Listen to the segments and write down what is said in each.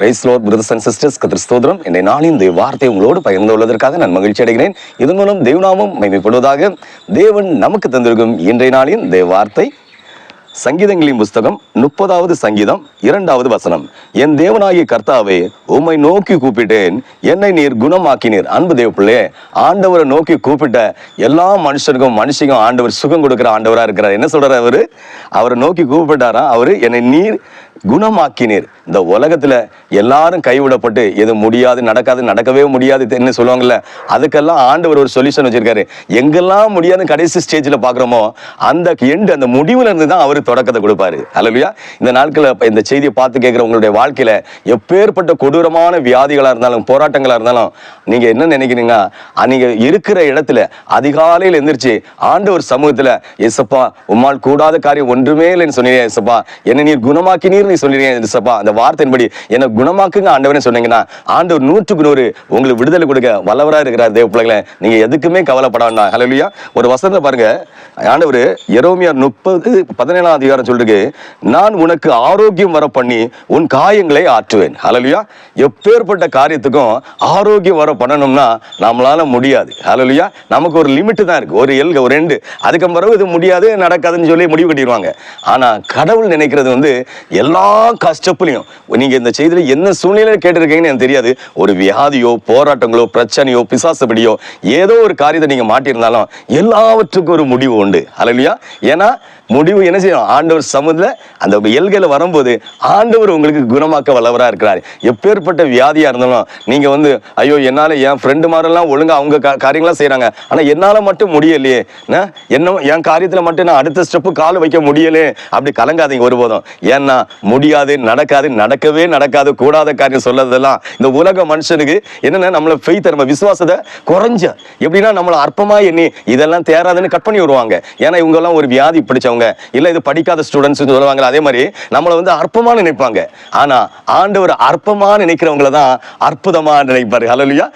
Price Lord brothers and sisters, கர்த்தர் ஸ்தோத்திரம். இன்றைய நாளின் இந்த வார்த்தை உங்களோடு பகிர்ந்து கொள்வதற்காக நான் மகிழ்ச்சி அடைகிறேன். இதன் மூலம் தேவநாமம் மகிமைப்படுவதாக. தேவன் நமக்கு தந்திருக்கும் இன்றைய நாளின் இந்த வார்த்தை சங்கீதங்களின் புஸ்தகம் 30வது சங்கீதம் 2வது வசனம். என் தேவனாகிய கர்த்தாவே, உம்மை நோக்கி கூப்பிட்டேன், என்னை நீர் குணமாக்கினீர். அன்பு தேவ பிள்ளையே, ஆண்டவரை நோக்கி கூப்பிட்ட எல்லா மனுஷனுக்கும் ஆண்டவர் சுகம் கொடுக்கிற ஆண்டவரா இருக்கிறார். என்ன சொல்றாரு? அவரை நோக்கி கூப்பிட்டாரா, அவரு என்னை நீர் குணமாக்கினீர். இந்த உலகத்துல எல்லாரும் கைவிடப்பட்டு எது முடியாது, நடக்கவே முடியாது என்ன சொல்லுவாங்கல்ல, அதுக்கெல்லாம் ஆண்டவர் ஒரு சொல்யூஷன் வச்சிருக்காரு. எங்கெல்லாம் முடியாது கடைசி ஸ்டேஜ்ல பாக்குறோமோ அந்த எண்டு, அந்த முடிவுல இருந்து தான் அவரு தொடக்கத்தை கொடுப்பாரு. அல்லேலூயா. இந்த நாட்களில் இந்த செய்தியை பார்த்து கேட்கிற உங்களுடைய வாழ்க்கையில எப்பேற்பட்ட கொடூரமான வியாதிகளா இருந்தாலும், போராட்டங்களா இருந்தாலும், நீங்க என்ன நினைக்கிறீங்க, நீங்க இருக்கிற இடத்துல அதிகாலையில் எந்திரிச்சு ஆண்டவர் சமூகத்துல, ஏசப்பா உம்மால் கூடாத காரியம் ஒன்றுமே இல்லைன்னு சொன்னீங்க, ஏசப்பா என்னை நீர் குணமாக்கினீர் நீ சொல்லிடுறீங்க, ஏசப்பா அந்த வார்த்தையின்படி என்ன குணமாக்குங்க ஆண்டவரே சொன்னீங்கன்னா, ஆண்டவர் 100க்கு 100 உங்களுக்கு விடுதலை கொடுக்க வல்லவரா இருக்கிறார். தேவ பிள்ளைகளை, நீங்க எதுக்குமே கவலைப்பட வேண்டாம். ஹல்லேலூயா. ஒரு வசனத்தை பாருங்க, ஆண்டவர் எரேமியா 30:17 அதிகாரம் சொல்லிருக்கு, நான் உனக்கு ஆரோக்கியம் வர பண்ணி உன் காயங்களை ஆற்றுவேன். ஹல்லேலூயா. எப்பேற்பட்ட காரியத்துக்கும் ஆரோக்கியம் வர பண்ணணும்னா நம்மளால முடியாது. ஹல்லேலூயா. நமக்கு ஒரு லிமிட் தான் இருக்கு, ஒரு எல்க, ஒரு எண்டு. அதுக்கு பிறகு இது முடியாது, நடக்காதுன்னு சொல்லி முடிவு கட்டிடுவாங்க. ஆனா கடவுள் நினைக்கிறது எல்லா கஷ்டப்புலையும், நீங்க இந்த செய்தியில என்ன சூழ்நிலையில கேட்டிருக்கீங்கன்னு எனக்கு தெரியாது, ஒரு வியாதியோ போராட்டங்களோ பிரச்சனையோ பிசாசுபடியோ ஏதோ ஒரு காரியத்தை நீங்க மாட்டியிருந்தாலும் எல்லாவற்றுக்கும் ஒரு முடிவு உண்டு. ஹல்லேலூயா. ஏன்னா முடிவு என்ன செய்யணும், ஆண்டவர் சமூகத்துல அந்த எல்கையில வரும்போது ஆண்டவர் உங்களுக்கு குணமாக்க வல்லவரா இருக்கிறார். எப்பேற்பட்ட வியாதியா இருந்தாலும் நீங்க ஐயோ என்னால, என் ஃப்ரெண்டு மாதிரிலாம் ஒழுங்கா அவங்க காரியங்களாம் செய்யறாங்க, ஆனா என்னால மட்டும் முடியலையே, என்ன என் காரியத்துல மட்டும் நான் அடுத்த ஸ்டெப்பு கால் வைக்க முடியலே, அப்படி கலங்காதீங்க ஒருபோதும். ஏன்னா முடியாது, நடக்கவே நடக்காது, கூடாத காரியம் சொல்லதெல்லாம் இந்த உலக மனுஷனுக்கு என்னன்னா, நம்மள ஃபெய்த், நம்ம விசுவாசத்தை குறைஞ்ச எப்படின்னா நம்மள அற்பமா எண்ணி இதெல்லாம் தேராதுன்னு கட் பண்ணி வருவாங்க. ஏன்னா இவங்க எல்லாம் ஒரு வியாதி பிடிச்சவங்க, இல்ல இது படிக்காத ஸ்டூடெண்ட்ஸ் சொல்லுவாங்க. அதே மாதிரி நம்மள அற்பமா நினைப்பாங்க. ஆனா ஆண்டவர் அற்பமா நினைக்கிறவங்கள தான் அற்புதமா நினைப்பாரு. ஹல்லேலூயா.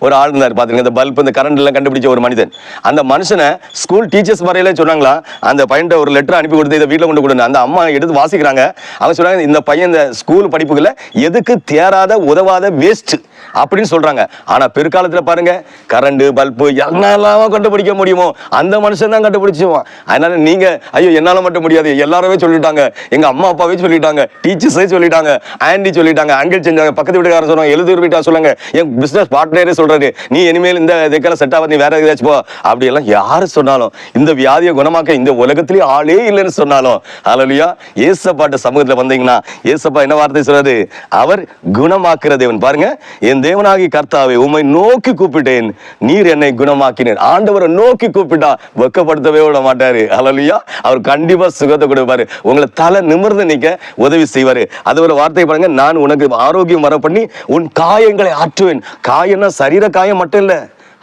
ஒரு ஆள் இருந்தார் பாத்தீங்க, இந்த பல்ப், இந்த கரண்ட் எல்லாம் கண்டுபிடிச்ச ஒரு மனிதன். அந்த மனுஷனை ஸ்கூல் டீச்சர்ஸ் வரையில சொன்னாங்களா, அந்த பையன் ஒரு லெட்டர் அனுப்பி கொடுத்து இதை வீட்டுல கொண்டு கொடுங்க. அந்த அம்மா எடுத்து வாசிக்கிறாங்க. அவங்க சொல்றாங்க, இந்த பையன் இந்த ஸ்கூல் படிப்புகளை எதுக்கு தேராத உதவாத வேஸ்ட் அப்படின்னு சொல்றாங்க. ஆனா பிற்காலத்துல பாருங்க, கரண்ட் பல்பு என்னெல்லாம் கண்டுபிடிக்க முடியுமோ அந்த மனுஷன் தான் கண்டுபிடிச்சுவான். அதனால நீங்க ஐயோ என்னால மட்டும் முடியாது, எல்லாருமே சொல்லிட்டாங்க, எங்க அம்மா அப்பாவே சொல்லிட்டாங்க, டீச்சர்ஸே சொல்லிட்டாங்க, ஆண்டி சொல்லிட்டாங்க, அங்கிள் செஞ்சாங்க, பக்கத்து வீட்டுக்காரர் சொன்னாங்க, எழுதூர் வீட்டா சொல்லுங்க, என் பிசினஸ் பார்ட்னரே சொல்றாரு, நீ இனிமேல் இந்த இதுக்கெல்லாம் செட் ஆகாது, நீ வேற ஏதாச்சும் போ, அப்படி எல்லாம் யாரு சொன்னாலும், இந்த வியாதியை குணமாக்க இந்த உலகத்திலேயே ஆளே இல்லைன்னு சொன்னாலும், ஹல்லேலூயா, ஏசப்பாட்ட சமூகத்துல வந்தீங்கன்னா ஏசப்பா என்ன வார்த்தை சொல்றாரு, அவர் குணமாக்குற தேவன். பாருங்க, என் தேவனாகி கர்த்தாவே, உம்மை நோக்கி கூப்பிட்டேன், நீர் என்னை குணமாக்கினீர். ஆண்டவரை நோக்கி கூப்பிட்டா வெட்கப்படுத்தவே விட மாட்டாரு. ஹல்லேலூயா. அவர் கண்டிப்பா சுகத்தை கொடுப்பாரு, உங்களை தலை நிமிர்ந்து நிக்க உதவி செய்வாரு. அது ஒரு வார்த்தை பாருங்க, நான் உனக்கு ஆரோக்கியம் வர பண்ணி உன் காயங்களை ஆற்றுவேன். காயம்னா சரீர காயம் மட்டும் இல்ல,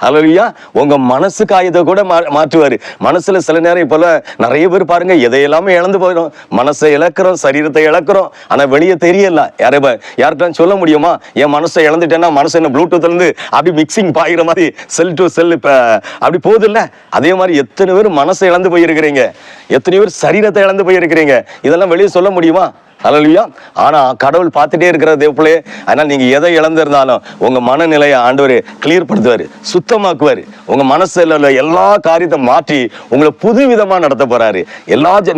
ஹல்லேலூயா, உங்க மனசு காயத்தை கூட மாற்றுவாரு. மனசுல சில நேரம் இப்ப நிறைய பேர் பாருங்க, எதையெல்லாமே இழந்து போயிடும், மனசை இழக்கிறோம், சரீரத்தை இழக்கிறோம், ஆனா வெளியே தெரியல. யார்கிட்ட சொல்ல முடியுமா, என் மனசை இழந்துட்டேன்னா மனசு என்ன ப்ளூடூத்ல இருந்து அப்படி மிக்சிங் பாயிற மாதிரி செல் டு செல் அப்படி போகுது இல்ல. அதே மாதிரி எத்தனை பேர் மனசை இழந்து போயிருக்கிறீங்க, எத்தனை பேர் சரீரத்தை இழந்து போயிருக்கிறீங்க, இதெல்லாம் வெளியே சொல்ல முடியுமா? ஹல்லேலூயா. ஆனா கடவுள் பார்த்துட்டே இருக்கிற தேவப்பிள்ளையே, அதனால நீங்க எதை இழந்திருந்தாலும் உங்க மனநிலையை ஆண்டவர் கிளியர் படுத்துவாரு, சுத்தமாக்குவாரு. உங்க மனசுல உள்ள எல்லா காரியத்தை மாற்றி உங்களை புது விதமா நடத்த போறாரு.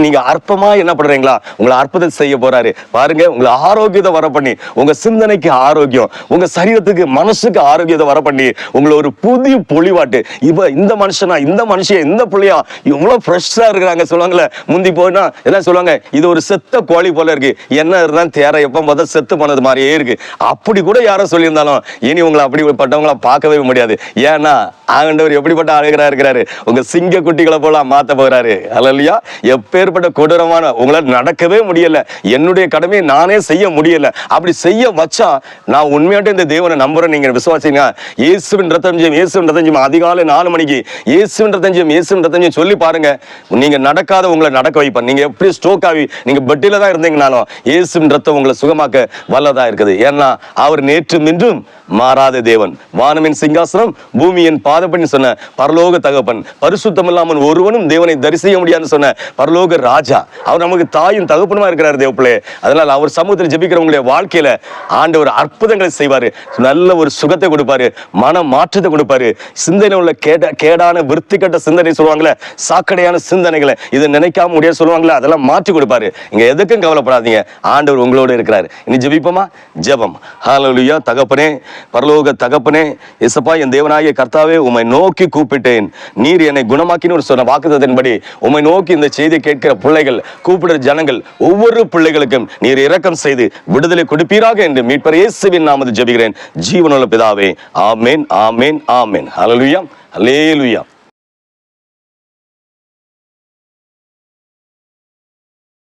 நீங்க அற்பமா என்ன பண்றீங்களா, உங்களை அற்புதம் செய்ய போறாரு. பாருங்க, உங்களை ஆரோக்கியத்தை வர பண்ணி, உங்க சிந்தனைக்கு ஆரோக்கியம், உங்க சரீரத்துக்கு மனசுக்கு ஆரோக்கியத்தை வர பண்ணி உங்களை ஒரு புதிய பொலிவாட்டு. இப்ப இந்த மனுஷனா, இந்த மனுஷன், இந்த பிள்ளையா இவ்வளவு ஃப்ரெஷ்ஷா இருக்கிறாங்க சொல்லுவாங்கல்ல. முந்தி போனா என்ன சொல்லுவாங்க, இது ஒரு செத்த கோழி போல இருக்கு, என்ன இருந்தாலும் தேர எப்ப பார்த்தா செத்து போனது மாதிரியே இருக்கு. அப்படி கூட யாரும் சொல்லியிருந்தாலும் இனி உங்களை அப்படிப்பட்டவங்கள பார்க்கவே முடியாது. ஏன்னா ஆண்டவர் எப்படிப்பட்ட அழகரா இருக்கிறாரு, உங்க சிங்க குட்டிகளை போல மாத்த போகிறாரு. ஹல்லேலூயா. எப்பேற்பட்ட கொடூரமான, உங்களால் நடக்கவே முடியல, என்னுடைய கடமையை நானே செய்ய முடியல, அப்படி செய்ய வச்சா நான் உண்மையாட்ட இந்த தேவனை நம்புறேன். நீங்க விசுவாசிங்க, இயேசுவின் ரத்தம் ஜெயம், இயேசுவின் ரத்தம் ஜெயம், அதிகாலை 4 மணிக்கு இயேசுவின் ரத்தம் ஜெயம், இயேசுவின் ரத்தம் ஜெயம் சொல்லி பாருங்க, நீங்க நடக்காத உங்களை நடக்க வைப்பேன். நீங்க எப்படி ஸ்ட்ரோக் ஆகி நீங்க பெட்டில தான் இருந்தீங்கனாலும் காரணம், இயேசுவின் ரத்தம் உங்களை சுகமாக்க வல்லதா இருக்குது. ஏன்னா அவர் நேற்றும் இன்றும் மாறாத தேவன், வானமின் சிங்காசனம் பூமியின் பாதப்படி சொன்ன பரலோக தகப்பன், பரிசுத்தம் இல்லாமல் ஒருவனும் தேவனை தரிசிக்க முடியாதுன்னு சொன்ன பரலோக ராஜா. அவர் நமக்கு தாயும் தகப்பனுமா இருக்கிறார் தேவப்பிள்ளை. அதனால அவர் சமூகத்தில் ஜெபிக்கிறவங்களுடைய வாழ்க்கையில ஆண்டவர் அற்புதங்களை செய்வாரு, நல்ல ஒரு சுகத்தை கொடுப்பாரு, மன மாற்றத்தை கொடுப்பாரு. சிந்தனை உள்ள கேடான விருத்தி கட்ட சிந்தனை சொல்லுவாங்களே, சாக்கடையான சிந்தனைகளை இதை நினைக்காம முடியாது சொல்லுவாங்களே, அதெல்லாம் மாற்றி கொடுப்பாரு. இங்க எதுக்கும் கவலைப்படாதீங்க, ஆண்டவர் உங்களோடு இருக்கிறார். இனி ஜெபிப்போமா? ஜெபம். ஹல்லேலூயா. தகப்பனே, பரலோக தகப்பனே, இயேசுப்பா, என் தேவனாகிய கர்த்தாவே, உம்மை நோக்கி கூப்பிட்டேன், நீர் என்னை குணமாக்கினு சொன்ன வாக்குத்தத்தின்படி உம்மை நோக்கி இந்த செய்தி கேட்கிற பிள்ளைகள், கூப்பிடுற ஜனங்கள் ஒவ்வொரு பிள்ளைகளுக்கும் நீர் இரக்கம் செய்து விடுதலை கொடுப்பீராக என்று மீட்பர் இயேசுவின் நாமத்தில் ஜெபிக்கிறேன் ஜீவனுள்ள பிதாவே. ஆமென், ஆமென், ஆமென். ஹல்லேலூயா, ஹல்லேலூயா.